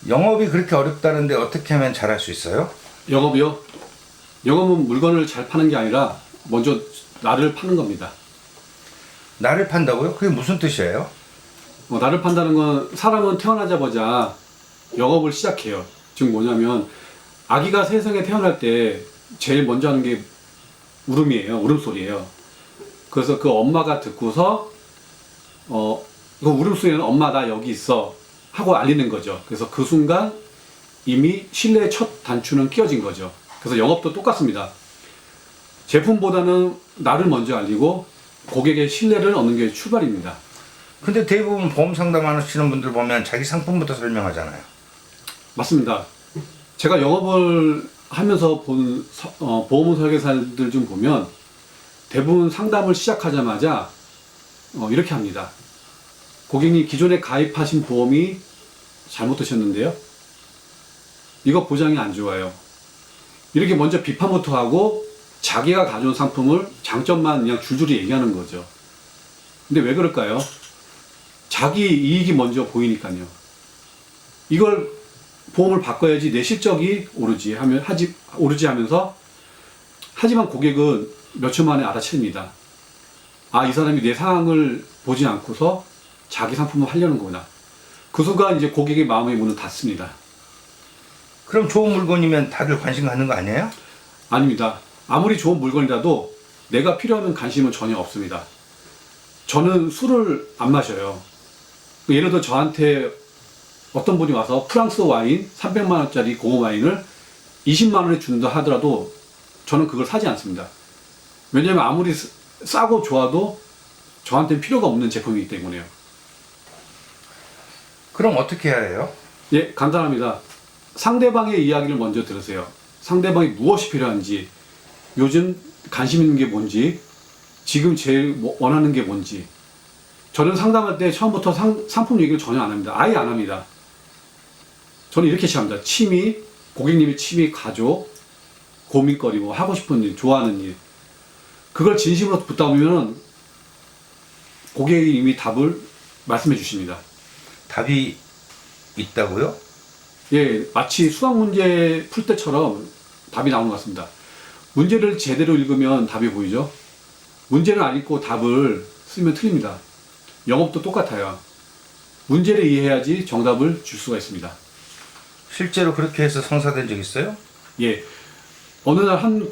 영업이 그렇게 어렵다는데 어떻게 하면 잘할 수 있어요? 영업이요? 영업은 물건을 잘 파는 게 아니라 먼저 나를 파는 겁니다. 나를 판다고요? 그게 무슨 뜻이에요? 나를 판다는 건 사람은 태어나자마자 영업을 시작해요. 즉 뭐냐면 아기가 세상에 태어날 때 제일 먼저 하는 게 울음이에요. 울음소리예요. 그래서 그 엄마가 듣고서 그 울음소리는 엄마 나 여기 있어 하고 알리는 거죠. 그래서 그 순간 이미 신뢰의 첫 단추는 끼워진 거죠. 그래서 영업도 똑같습니다. 제품보다는 나를 먼저 알리고 고객의 신뢰를 얻는 게 출발입니다. 근데 대부분 보험 상담하시는 분들 보면 자기 상품부터 설명하잖아요. 맞습니다. 제가 영업을 하면서 본 보험 설계사들 좀 보면 대부분 상담을 시작하자마자 이렇게 합니다. 고객님 기존에 가입하신 보험이 잘못되셨는데요. 이거 보장이 안 좋아요. 이렇게 먼저 비판부터 하고 자기가 가져온 상품을 장점만 그냥 줄줄이 얘기하는 거죠. 근데 왜 그럴까요? 자기 이익이 먼저 보이니까요. 이걸 보험을 바꿔야지 내 실적이 오르지 하면서 하지만 고객은 몇 초 만에 알아챕니다. 아, 이 사람이 내 상황을 보지 않고서 자기 상품을 하려는 거구나. 그 순간 이제 고객의 마음의 문은 닫습니다. 그럼 좋은 물건이면 다들 관심 갖는 거 아니에요? 아닙니다. 아무리 좋은 물건이라도 내가 필요하면 관심은 전혀 없습니다. 저는 술을 안 마셔요. 예를 들어 저한테 어떤 분이 와서 프랑스 와인 300만 원짜리 고급 와인을 20만 원에 준다 하더라도 저는 그걸 사지 않습니다. 왜냐하면 아무리 싸고 좋아도 저한테는 필요가 없는 제품이기 때문에요. 그럼 어떻게 해야 해요? 예, 간단합니다. 상대방의 이야기를 먼저 들으세요. 상대방이 무엇이 필요한지, 요즘 관심 있는 게 뭔지, 지금 제일 원하는 게 뭔지. 저는 상담할 때 처음부터 상품 얘기를 전혀 안 합니다. 아예 안 합니다. 저는 이렇게 시작합니다. 취미, 고객님의 취미, 가족, 고민거리, 뭐 하고 싶은 일, 좋아하는 일. 그걸 진심으로 듣다 보면 고객이 이미 답을 말씀해 주십니다. 답이 있다고요? 예, 마치 수학 문제 풀 때처럼 답이 나오는 것 같습니다. 문제를 제대로 읽으면 답이 보이죠? 문제를 안 읽고 답을 쓰면 틀립니다. 영업도 똑같아요. 문제를 이해해야지 정답을 줄 수가 있습니다. 실제로 그렇게 해서 성사된 적 있어요? 예. 어느 날 한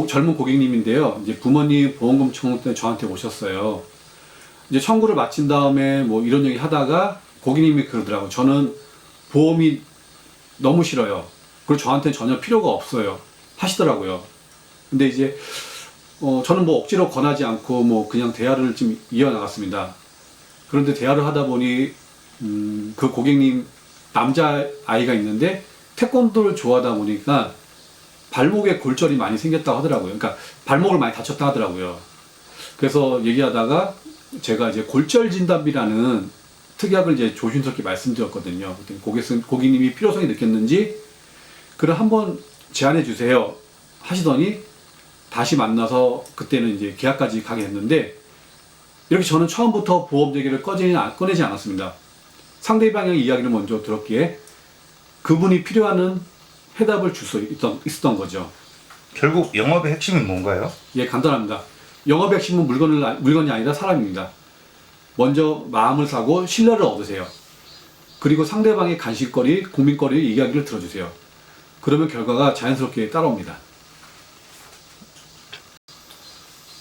젊은 고객님인데요. 이제 부모님 보험금 청구 때문에 저한테 오셨어요. 이제 청구를 마친 다음에 뭐 이런 얘기 하다가 고객님이 그러더라고요. 저는 보험이 너무 싫어요. 그리고 저한테 전혀 필요가 없어요. 하시더라고요. 근데 이제 저는 뭐 억지로 권하지 않고 뭐 그냥 대화를 좀 이어나갔습니다. 그런데 대화를 하다 보니 그 고객님 남자 아이가 있는데 태권도를 좋아하다 보니까 발목에 골절이 많이 생겼다고 하더라고요. 그러니까 발목을 많이 다쳤다 하더라고요. 그래서 얘기하다가 제가 이제 골절 진단비라는 특약을 이제 조심스럽게 말씀드렸거든요. 고객님이 필요성이 느꼈는지 그럼 한번 제안해 주세요 하시더니 다시 만나서 그때는 이제 계약까지 가게 됐는데 이렇게 저는 처음부터 보험 얘기를 꺼내지 않았습니다. 상대방의 이야기를 먼저 들었기에 그분이 필요한 해답을 줄 수 있었던 거죠. 결국 영업의 핵심이 뭔가요? 예, 간단합니다. 영업의 핵심은 물건이 아니라 사람입니다. 먼저 마음을 사고 신뢰를 얻으세요. 그리고 상대방의 간식거리, 고민거리 이야기를 들어주세요. 그러면 결과가 자연스럽게 따라옵니다.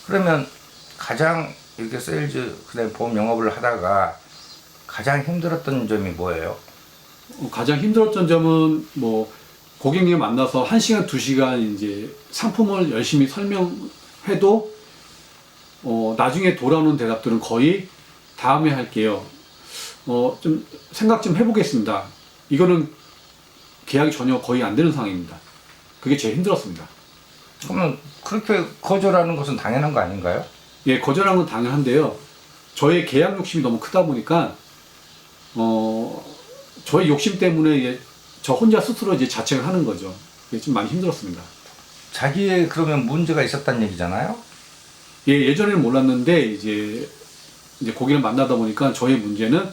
그러면 가장 이렇게 세일즈 그다음에 보험 영업을 하다가 가장 힘들었던 점이 뭐예요? 가장 힘들었던 점은 뭐 고객님 만나서 1시간, 2시간 이제 상품을 열심히 설명해도 나중에 돌아오는 대답들은 거의 다음에 할게요. 좀 생각 좀 해보겠습니다. 이거는 계약이 전혀 거의 안 되는 상황입니다. 그게 제일 힘들었습니다. 그러면 그렇게 거절하는 것은 당연한 거 아닌가요? 예, 거절하는 건 당연한데요. 저의 계약 욕심이 너무 크다 보니까 저의 욕심 때문에 저 혼자 스스로 이제 자책을 하는 거죠. 그게 좀 많이 힘들었습니다. 자기의 그러면 문제가 있었다는 얘기잖아요? 예, 예전에는 몰랐는데 이제 고객을 만나다 보니까 저의 문제는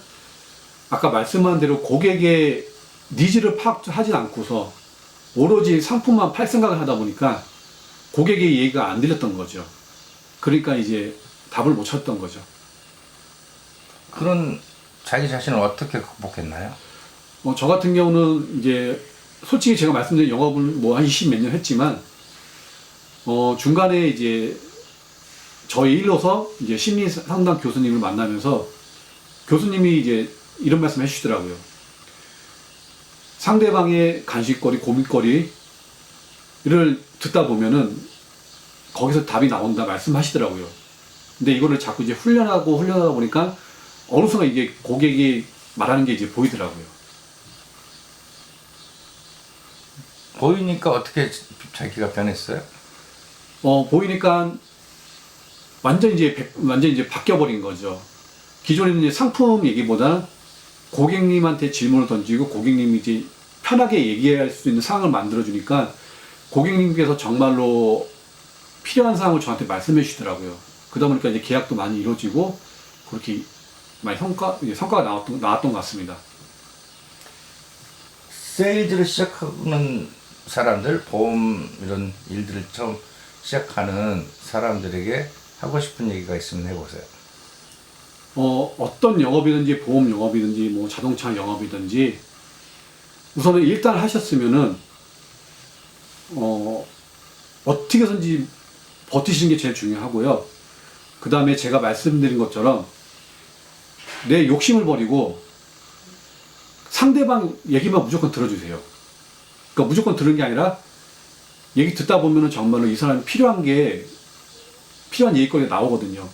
아까 말씀한 대로 고객의 니즈를 파악하지 않고서 오로지 상품만 팔 생각을 하다 보니까 고객의 얘기가 안 들렸던 거죠. 그러니까 이제 답을 못 찾던 거죠. 그런 자기 자신을 어떻게 극복했나요? 저 같은 경우는 이제 솔직히 제가 말씀드린 영업을 뭐 한 20몇 년 했지만 중간에 이제 저희 일로서 이제 심리 상담 교수님을 만나면서 교수님이 이제 이런 말씀 해주시더라고요. 상대방의 간식거리, 고민거리를 듣다 보면은 거기서 답이 나온다 말씀하시더라고요. 근데 이거를 자꾸 이제 훈련하다 보니까 어느 순간 이게 고객이 말하는 게 이제 보이더라고요. 보이니까 어떻게 자기가 변했어요? 보이니까 완전 이제 바뀌어버린 거죠. 기존에는 이제 상품 얘기보다 고객님한테 질문을 던지고 고객님이 이제 편하게 얘기할 수 있는 상황을 만들어주니까 고객님께서 정말로 필요한 사항을 저한테 말씀해 주시더라고요. 그러다 보니까 이제 계약도 많이 이루어지고 그렇게 많이 성과가 나왔던 것 같습니다. 세일즈를 시작하는 사람들, 보험 이런 일들을 처음 시작하는 사람들에게 하고 싶은 얘기가 있으면 해보세요. 어떤 영업이든지 보험 영업이든지 뭐 자동차 영업이든지 우선은 일단 하셨으면은 어떻게 해서든지 버티시는 게 제일 중요하고요. 그 다음에 제가 말씀드린 것처럼 내 욕심을 버리고 상대방 얘기만 무조건 들어주세요. 그러니까 무조건 들은 게 아니라 얘기 듣다 보면은 정말로 이 사람이 필요한 얘기거리가 나오거든요.